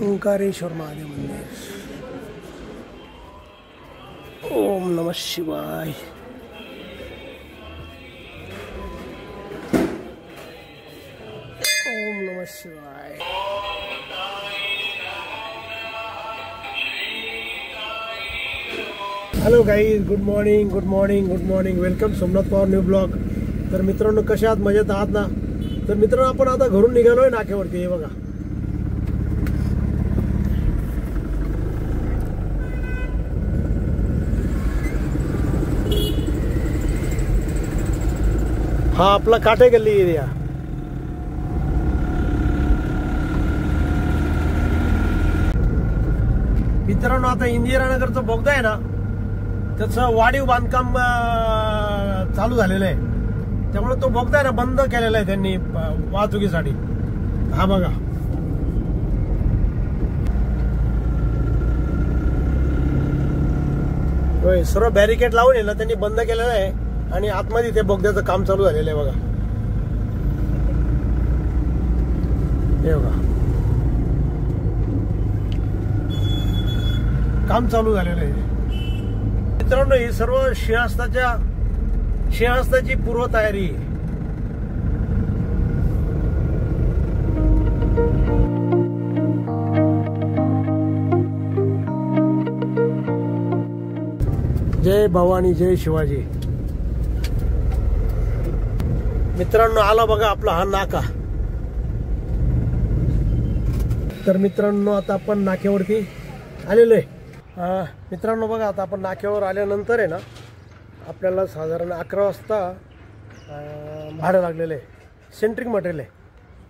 ओंकारेश्वर महादेव मंदिर। ओम नमः शिवाय। ओम नमः शिवाय। Hello guys, good morning good morning good morning. Welcome Somnath Pawar new blog. तर मित्रांनो, कशा आहात? मजेत आहात ना? तर मित्रांनो, आपण आता घरून निघालोय नाक्यावरती। हे बघा, हा आपला काटे गल्ली एरिया। मित्रांनो, आता इंदिरानगरचं बोगदा आहे ना, त्याचं वाढीव बांधकाम चालू झालेलं आहे। त्यामुळे तो बोगदा आहे ना, बंद केलेला आहे त्यांनी वाहतुकीसाठी। हा बघा, होय, सर्व बॅरिकेड लावून आहे ना त्यांनी बंद केलेलं आहे आणि आतमध्ये ते बोगद्याचं काम चालू झालेलं आहे। बघा, हे बघा, काम चालू झालेलं आहे। मित्रांनो, ही सर्व सिंहस्थाची पूर्व तयारी आहे। जय भवानी, जय शिवाजी। मित्रांनो, आला बघा आपला हा नाका। तर मित्रांनो, आता आपण नाक्यावरती आलेलो आहे। मित्रांनो बघा, आता आपण नाक्यावर आल्यानंतर आहे ना, आपल्याला साधारण 11 वाजता भाडं लागलेलं आहे। सेंट्रिंग मटेरियल आहे,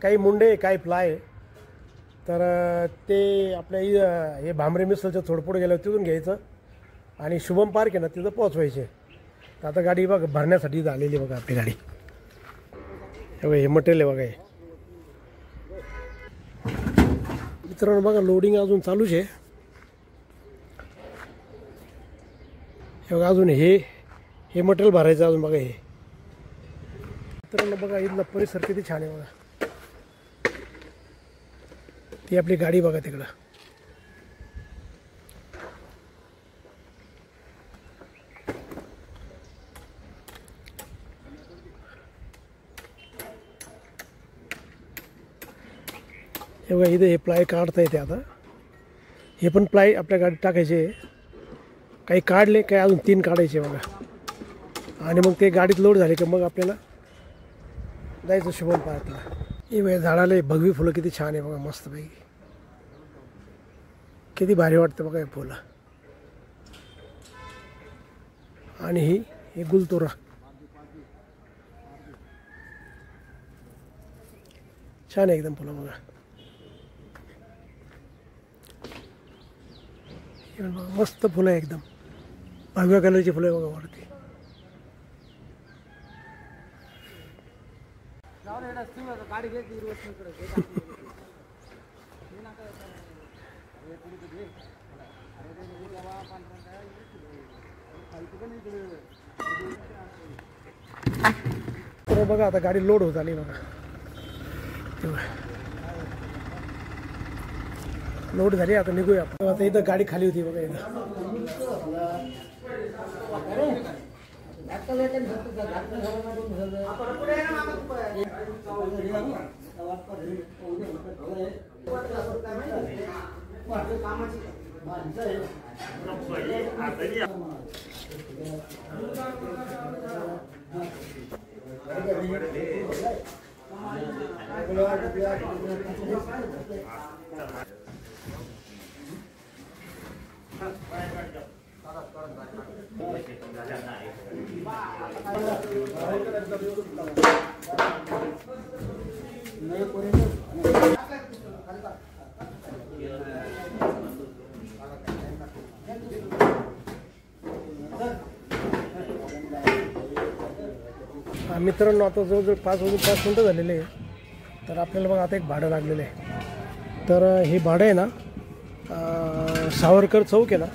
काही मुंडे काही प्लाय। तर ते आपल्या हे भांबरे मिसलच्या थोडपुढे गेलं तिथून घ्यायचं आणि शुभम पार्क आहे ना, तिथं पोहोचवायचे। तर आता गाडी बघा भरण्यासाठी झालेली बघा आपली गाडी। हे मटेरियल आहे बघा। हे मित्रांनो बघा, लोडिंग अजून चालूच आहे। हे बघा, अजून हे मटेरियल भरायचं अजून बघा। हे मित्रांनो बघा, इथला परिसर किती छान आहे बघा। ती आपली गाडी बघा तिकडं। हे बघा, इथे हे प्लाय काढता येते। आता हे पण प्लाय आपल्या गाडीत टाकायचे। काही काढले, काही अजून 3 काढायचे बघा। आणि मग ते गाडीत लोड झाले की मग आपल्याला जायचं शुभम पार्कला। हे बघा, झाडाला भगवी फुलं किती छान आहे बघा, मस्तपैकी किती भारी वाटतं बघा हे फुलं। आणि ही गुलतोरा छान आहे एकदम फुलं बघा। मस्त फुलं आहे एकदम, भगव्या कलरची फुलं आहे बघा वरती। तर बघा, आता गाडी लोड होत आली बघा। लोड झाली, आता निघूया आपण। आता इथं गाडी खाली होती बघा। इथं मित्रांनो, आता जवळजवळ 5 मिनिटं झालेले आहे। तर आपल्याला बघा आता एक भाडं लागलेलं आहे। तर हे भाडं आहे ना, सावरकर चौक आहे ना,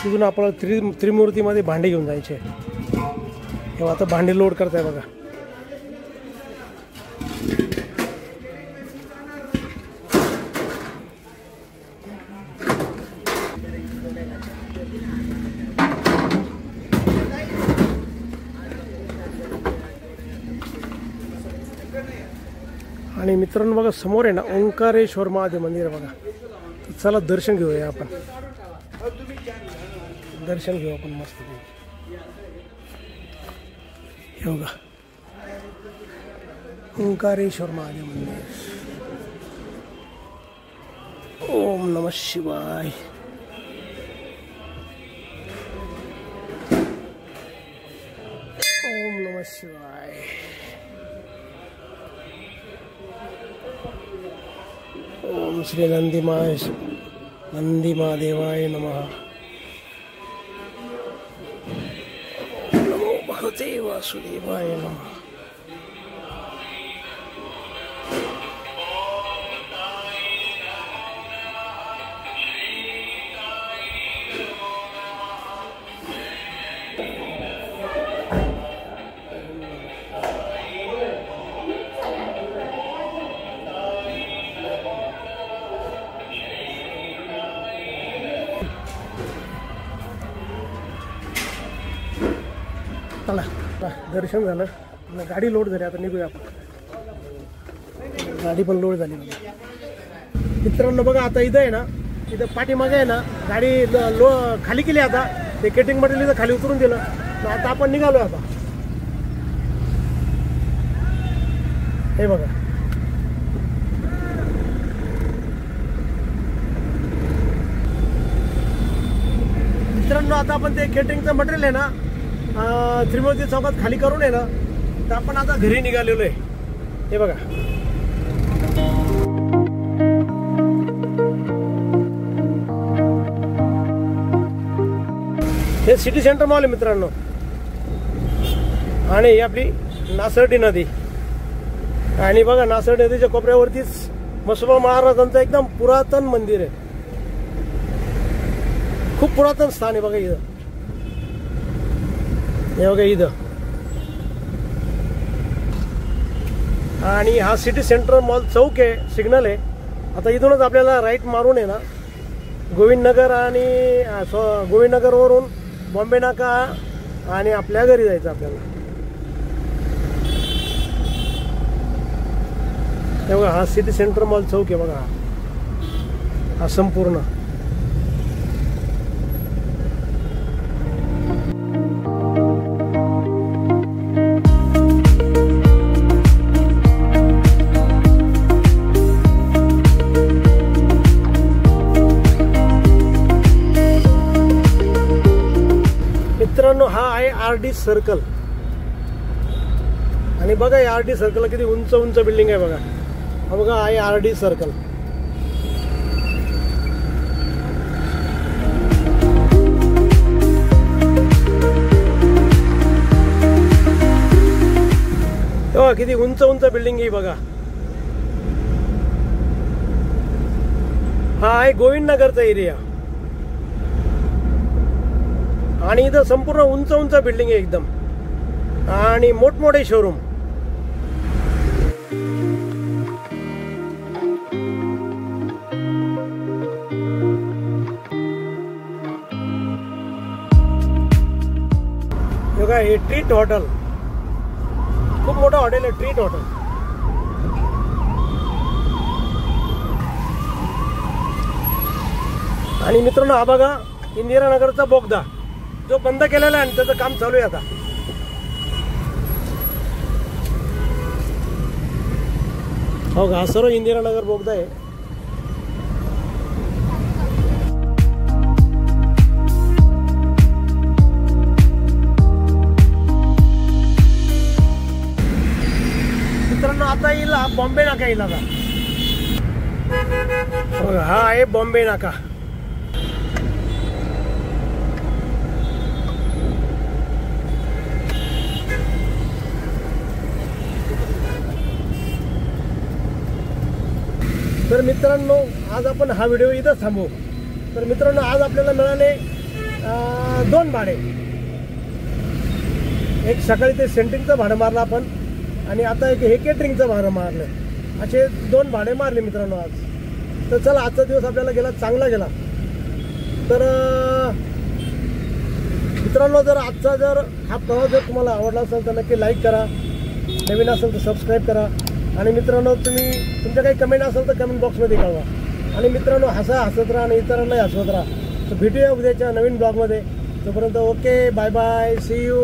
तिथून आपल्याला त्रिमूर्तीमध्ये भांडे घेऊन जायचे। तेव्हा आता भांडे लोड करताय बघा। आणि मित्रांनो बघा समोर आहे ना ओंकारेश्वर महादेव मंदिर आहे बघा. तर चला दर्शन घेऊया आपण. दर्शन घेऊ आपण मस्त. हे बघा ओंकारेश्वर महादेव मंदिर. ओम नमः शिवाय. ओम नमः शिवाय. ओम श्री नंदी महादेवाय नमः. नमो भगवते वासुदेवाय नमः. चला दर्शन झालं. गाडी लोड झाली. आता निघूया आपण. गाडी पण लोड झाली मित्रांनो. बघा आता इथं आहे ना, इथं पाठीमागे आहे ना गाडी खाली केली. आता ते केटिंग मटेरियल इथं खाली उतरून दिलं. तर आता आपण निघालो. आता हे बघा मित्रांनो, आता आपण ते केटरिंगचं मटेरियल आहे ना त्रिमूर्ती चौकात खाली करून आहे ना, तर आपण आता घरी निघालेलो आहे. हे बघा हे सिटी सेंटर मॉल आहे मित्रांनो. आणि ही आपली नासर्डी नदी. आणि बघा नासर्डी नदीच्या कोपऱ्यावरतीच म्हसोबा महाराजांचं एकदम पुरातन मंदिर आहे. खूप पुरातन स्थान आहे बघा इथं. हे बघा इथं. आणि हा सिटी सेंटर मॉल चौक आहे. सिग्नल आहे. आता इथूनच आपल्याला राईट मारून आहे ना गोविंदनगर आणि गोविंदनगरवरून बॉम्बे नाका आणि आपल्या घरी जायचं आपल्याला. हे बघा हा सिटी सेंटर मॉल चौक आहे बघा. हा संपूर्ण मित्रांनो. हा आहे आरडी सर्कल. आणि बघा या आरडी सर्कल किती उंच उंच बिल्डिंग आहे बघा. हा बघा आहे आरडी सर्कल. तेव्हा किती उंच उंच बिल्डिंग आहे बघा. हा आहे गोविंदनगरचा एरिया. आणि इथं संपूर्ण उंच उंच बिल्डिंग आहे एकदम. आणि मोठमोठे शोरूम. बघा हे ट्रीट हॉटेल. खूप मोठं हॉटेल आहे ट्रीट हॉटेल. आणि मित्रांनो हा बघा इंदिरानगरचा बोगदा जो बंद केलेला आहे आणि त्याचं काम चालू आहे आता. हो का सर्व इंदिरानगर बोगदा आहे. मित्रांनो आता येईल बॉम्बे नाका येईल. आता बघा हा आहे बॉम्बे नाका. तर मित्रांनो आज आपण हा व्हिडिओ इथंच थांबवू. तर मित्रांनो आज आपल्याला मिळाले 2 भाडे. एक सकाळी ते सेंटिंगचं भाडं मारलं आपण आणि आता एक हे केटरिंगचं भाडं मारलं. असे 2 भाडे मारले मित्रांनो आज. तर चला आजचा दिवस आपल्याला गेला चांगला गेला. तर मित्रांनो जर आजचा जर हा प्रवास जर तुम्हाला आवडला असेल तर नक्की लाईक करा. नवीन असेल तर सबस्क्राईब करा. आणि मित्रांनो तुमच्या काही कमेंट असेल तर कमेंट बॉक्समध्ये कळवा. आणि मित्रांनो हसत राहा आणि इतरांनाही हसवत राहा. तर भेटूया उद्याच्या नवीन ब्लॉगमध्ये. तोपर्यंत okay, bye bye, see you.